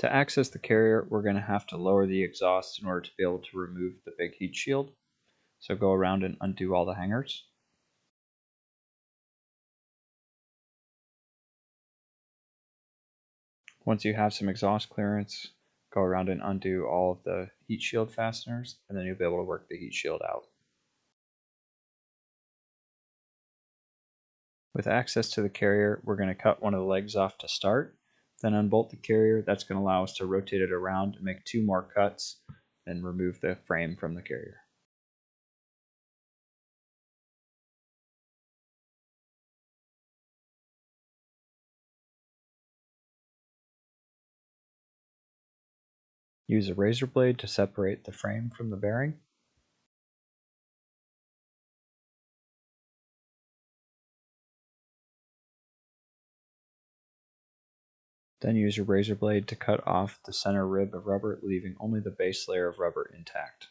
To access the carrier, we're going to have to lower the exhaust in order to be able to remove the big heat shield. So go around and undo all the hangers. Once you have some exhaust clearance, go around and undo all of the heat shield fasteners, and then you'll be able to work the heat shield out. With access to the carrier, we're going to cut one of the legs off to start, then unbolt the carrier. That's going to allow us to rotate it around and make 2 more cuts and remove the frame from the carrier. Use a razor blade to separate the frame from the bearing. Then use your razor blade to cut off the center rib of rubber, leaving only the base layer of rubber intact.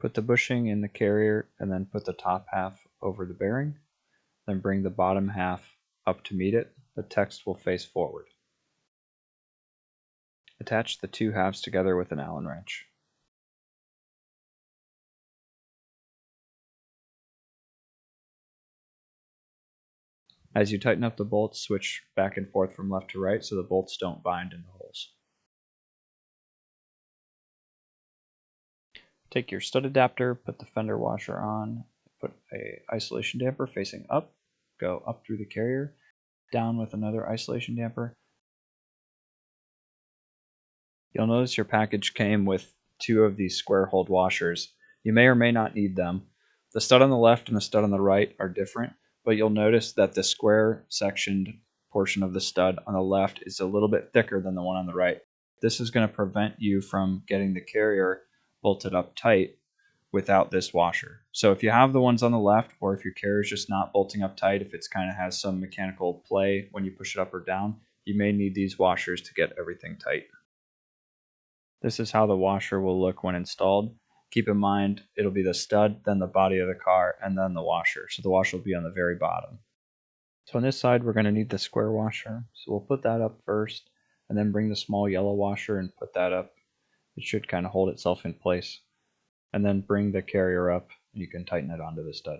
Put the bushing in the carrier and then put the top half over the bearing. Then bring the bottom half up to meet it. The text will face forward. Attach the 2 halves together with an Allen wrench. As you tighten up the bolts, switch back and forth from left to right so the bolts don't bind in the holes. Take your stud adapter, put the fender washer on, put a isolation damper facing up, go up through the carrier, down with another isolation damper. You'll notice your package came with 2 of these square hold washers. You may or may not need them. The stud on the left and the stud on the right are different, but you'll notice that the square sectioned portion of the stud on the left is a little bit thicker than the one on the right. This is going to prevent you from getting the carrier bolted up tight without this washer. So if you have the ones on the left, or if your carrier is just not bolting up tight, if it's kind of has some mechanical play when you push it up or down, you may need these washers to get everything tight. This is how the washer will look when installed. Keep in mind, it'll be the stud, then the body of the car, and then the washer. So the washer will be on the very bottom. So on this side, we're going to need the square washer. So we'll put that up first, and then bring the small yellow washer and put that up. It should kind of hold itself in place. And then bring the carrier up, and you can tighten it onto the stud.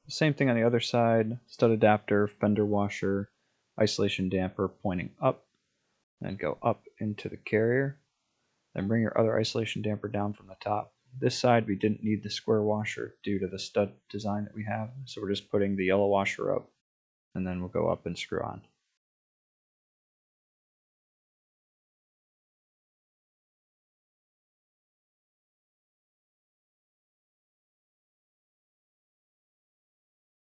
Same thing on the other side, stud adapter, fender washer, isolation damper pointing up, then go up into the carrier. Then bring your other isolation damper down from the top. This side we didn't need the square washer due to the stud design that we have, so we're just putting the yellow washer up, and then we'll go up and screw on.